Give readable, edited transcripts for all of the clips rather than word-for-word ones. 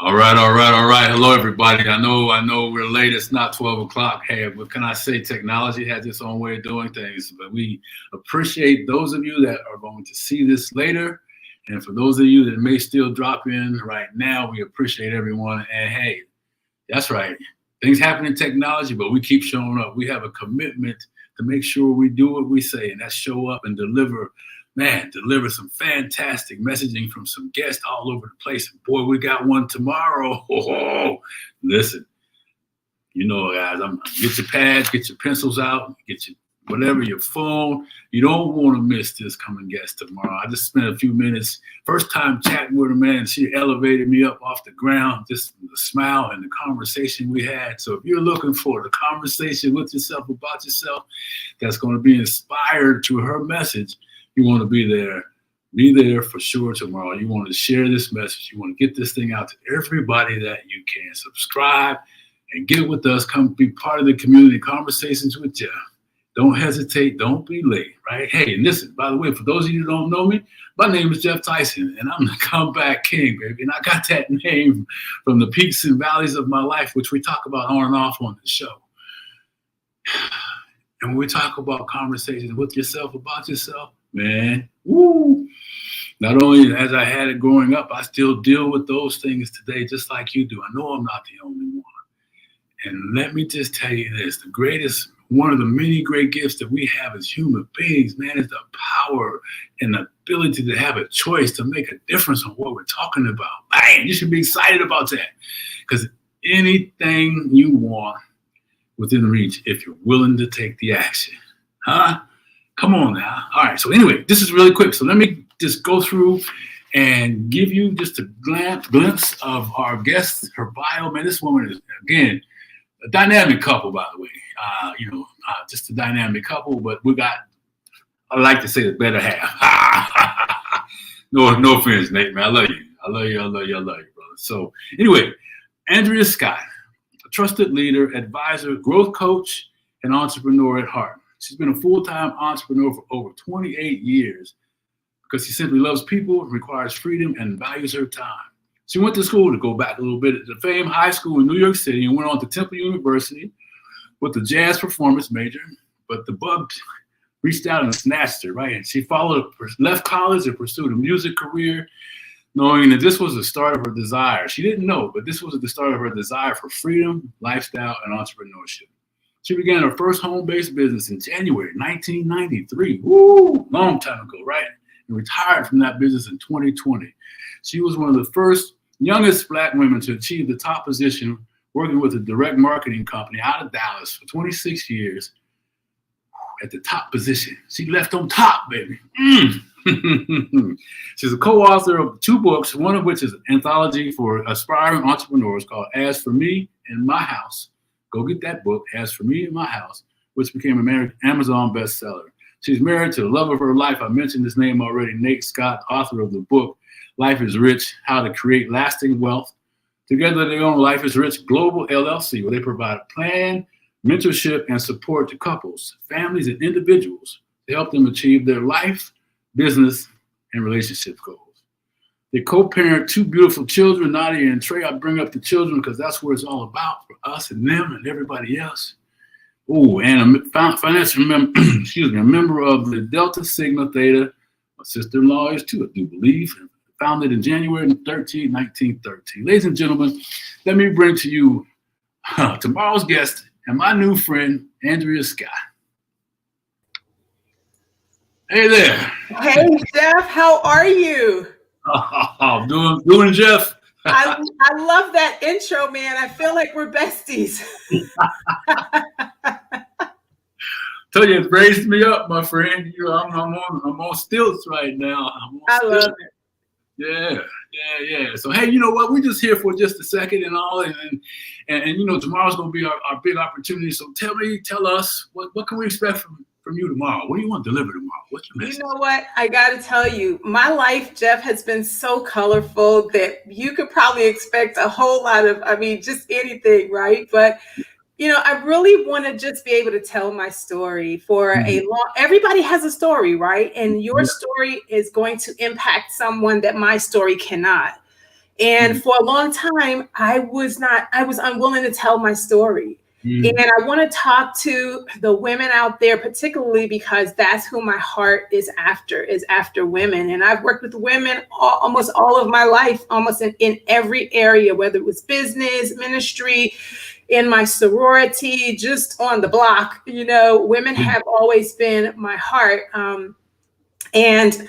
All right, all right, all right. Hello, everybody. I know we're late. It's not 12 o'clock. Hey, what can I say? Technology has its own way of doing things, but we appreciate those of you that are going to see this later. And for those of you that may still drop in right now, we appreciate everyone. And hey, that's right. Things happen in technology, but we keep showing up. We have a commitment to make sure we do what we say, and that's show up and deliver. Man, deliver some fantastic messaging from some guests all over the place. Boy, we got one tomorrow. Oh, listen, guys, get your pads, get your pencils out, get your whatever, your phone. You don't want to miss this coming guest tomorrow. I just spent a few minutes, first time chatting with her, man. She elevated me up off the ground, just the smile and the conversation we had. So if you're looking for the conversation with yourself about yourself that's going to be inspired to her message, you want to be there. Be there for sure tomorrow. You want to share this message. You want to get this thing out to everybody that you can. Subscribe and get with us. Come be part of the community conversations with Geoff. Don't hesitate. Don't be late, right? Hey, and listen, by the way, for those of you who don't know me, my name is Geoff Tyson, and I'm the comeback king, baby. And I got that name from the peaks and valleys of my life, which we talk about on and off on the show. And when we talk about conversations with yourself about yourself, man, woo! Not only as I had it growing up, I still deal with those things today just like you do. I know I'm not the only one. And let me just tell you this, one of the many great gifts that we have as human beings, man, is the power and the ability to have a choice to make a difference on what we're talking about. Man, you should be excited about that, because anything you want within reach if you're willing to take the action. Huh? Come on now. All right. So anyway, this is really quick. So let me just go through and give you just a glimpse of our guest, her bio. Man, this woman is, again, a dynamic couple, by the way. Just a dynamic couple, but I like to say the better half. No offense, Nate, man. I love you. I love you, brother. So anyway, Andrea Scott, a trusted leader, advisor, growth coach, and entrepreneur at heart. She's been a full-time entrepreneur for over 28 years because she simply loves people, requires freedom, and values her time. She went to school, to go back a little bit, at the famed high school in New York City, and went on to Temple University with a jazz performance major. But the bug reached out and snatched her, right? And she left college and pursued a music career, knowing that this was the start of her desire. She didn't know, but this was the start of her desire for freedom, lifestyle, and entrepreneurship. She began her first home-based business in January 1993. Woo! Long time ago, right? And retired from that business in 2020. She was one of the first youngest Black women to achieve the top position, working with a direct marketing company out of Dallas for 26 years at the top position. She left on top, baby. She's a co-author of 2 books, one of which is an anthology for aspiring entrepreneurs called As For Me in My House. Go get that book, As For Me in My House, which became an Amazon bestseller. She's married to the love of her life. I mentioned his name already, Nate Scott, author of the book, Life is Rich, How to Create Lasting Wealth. Together, they own Life is Rich Global LLC, where they provide plan, mentorship, and support to couples, families, and individuals to help them achieve their life, business, and relationship goals. They co-parent 2 beautiful children, Nadia and Trey. I bring up the children because that's what it's all about for us and them and everybody else. Oh, and a financial member, a member of the Delta Sigma Theta. My sister-in-law is too, I do believe. Founded in January 1913. Ladies and gentlemen, let me bring to you tomorrow's guest and my new friend, Andrea Scott. Hey there. Hey, Geoff, how are you? Doing Geoff. I love that intro, man. I feel like we're besties. Tell you, it raised me up, my friend. I'm on stilts right now. I love it. Yeah. So, hey, you know what? We're just here for just a second and all. And tomorrow's going to be our big opportunity. So tell us, what can we expect from you tomorrow? What do you want to deliver tomorrow? What's your message? You know what? I got to tell you, my life, Geoff, has been so colorful that you could probably expect a whole lot of, just anything, right? But I really want to just be able to tell my story for everybody has a story, right? And your story is going to impact someone that my story cannot. And for a long time, I was unwilling to tell my story. And I want to talk to the women out there, particularly because that's who my heart is after women. And I've worked with women almost all of my life, almost in every area, whether it was business, ministry, in my sorority, just on the block. Women have always been my heart. And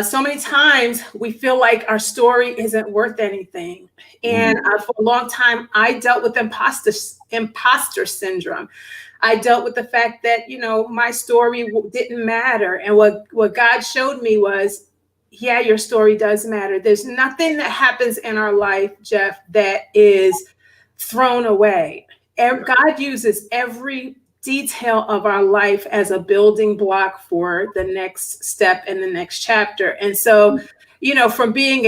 so many times we feel like our story isn't worth anything. And for a long time, I dealt with imposter syndrome. I dealt with the fact that, my story didn't matter. And what God showed me was, yeah, your story does matter. There's nothing that happens in our life, Geoff, that is thrown away. God uses every detail of our life as a building block for the next step in the next chapter. And so, from being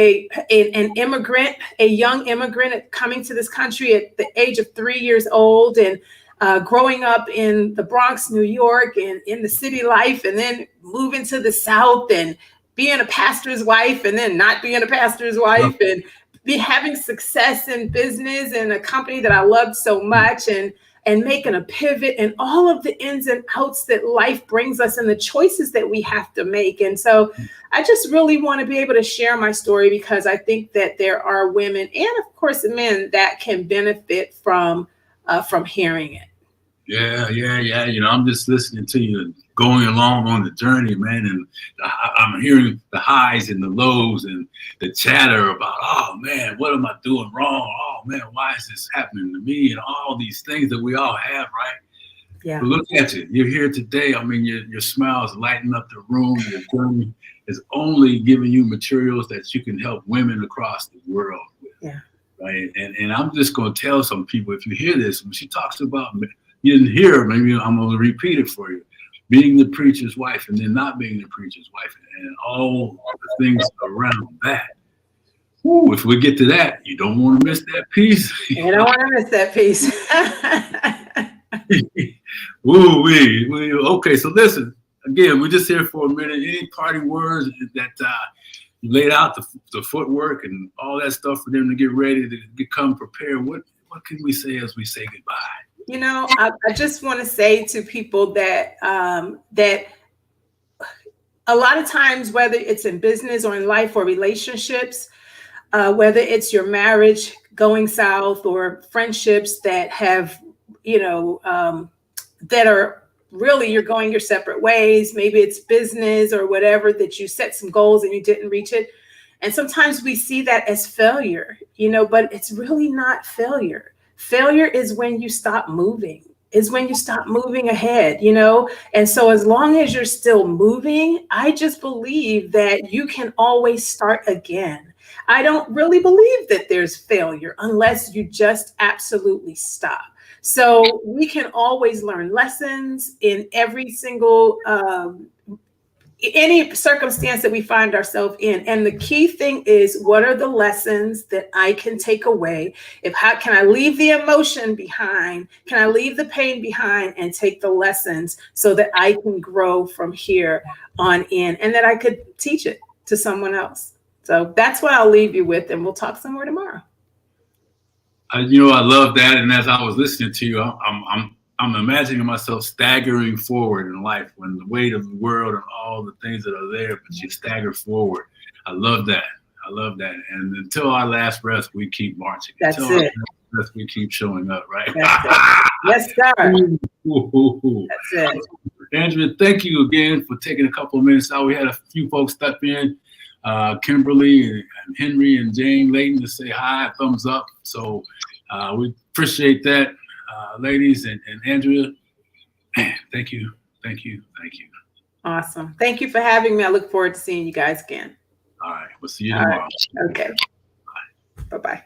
an immigrant, a young immigrant coming to this country at the age of 3 years old, and growing up in the Bronx, New York, and in the city life, and then moving to the South and being a pastor's wife, and then not being a pastor's wife, and having success in business and a company that I loved so much, and making a pivot, and all of the ins and outs that life brings us and the choices that we have to make. And so I just really want to be able to share my story, because I think that there are women and, of course, men that can benefit from hearing it. Yeah. I'm just listening to you going along on the journey, man. And I'm hearing the highs and the lows and the chatter about, oh man, what am I doing wrong? Oh man, why is this happening to me? And all these things that we all have, right? Yeah. But look at you. You're here today. I mean, your smile is lighting up the room. Your journey is only giving you materials that you can help women across the world with. Yeah. Right. And I'm just going to tell some people, if you hear this, when she talks about, you didn't hear her, maybe I'm going to repeat it for you. Being the preacher's wife, and then not being the preacher's wife, and all the things around that. Ooh, if we get to that, you don't want to miss that piece. You don't want to miss that piece. Ooh, okay, so listen, again, we're just here for a minute. Any parting words that you laid out the footwork and all that stuff for them to get ready to become prepared? What can we say as we say goodbye? I just want to say to people that that a lot of times, whether it's in business or in life or relationships, whether it's your marriage going south or friendships that have, that are really, you're going your separate ways. Maybe it's business or whatever, that you set some goals and you didn't reach it. And sometimes we see that as failure, but it's really not failure. Failure is when you stop moving, ahead, And so as long as you're still moving, I just believe that you can always start again. I don't really believe that there's failure unless you just absolutely stop. So we can always learn lessons in every single any circumstance that we find ourselves in. And the key thing is, what are the lessons that I can take away? How can I leave the emotion behind? Can I leave the pain behind and take the lessons so that I can grow from here on in, and that I could teach it to someone else? So that's what I'll leave you with, and we'll talk some more tomorrow. I love that. And as I was listening to you, I'm imagining myself staggering forward in life when the weight of the world and all the things that are there, but you stagger forward. I love that. And until our last breath, we keep marching. That's until it. Our last breath, we keep showing up, right? That's it. Yes, sir. That's it. Andrea, thank you again for taking a couple of minutes out. We had a few folks step in, Kimberly and Henry and Jane Layton, to say hi, thumbs up. So we appreciate that. Ladies and Andrea, man, thank you. Awesome. Thank you for having me. I look forward to seeing you guys again. All right. We'll see you tomorrow. Right. Okay. Bye-bye.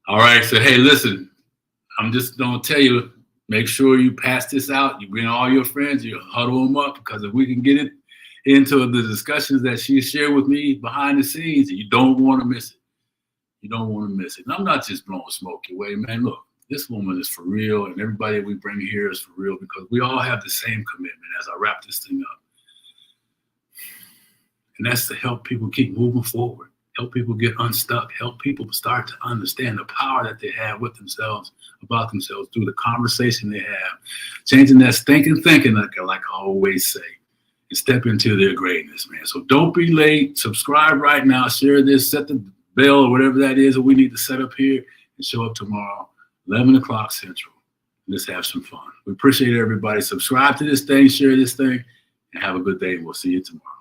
All right. So, hey, listen, I'm just going to tell you, make sure you pass this out. You bring all your friends, you huddle them up, because if we can get it into the discussions that she shared with me behind the scenes, you don't want to miss it. And I'm not just blowing smoke your way, man. Look, this woman is for real, and everybody we bring here is for real, because we all have the same commitment as I wrap this thing up. And that's to help people keep moving forward, help people get unstuck, help people start to understand the power that they have with themselves, about themselves, through the conversation they have, changing that stinking thinking, like I always say, and step into their greatness, man. So don't be late. Subscribe right now. Share this. Set the bell or whatever that is that we need to set up here, and show up tomorrow, 11 o'clock Central. Let's have some fun. We appreciate everybody. Subscribe to this thing, share this thing, and have a good day. We'll see you tomorrow.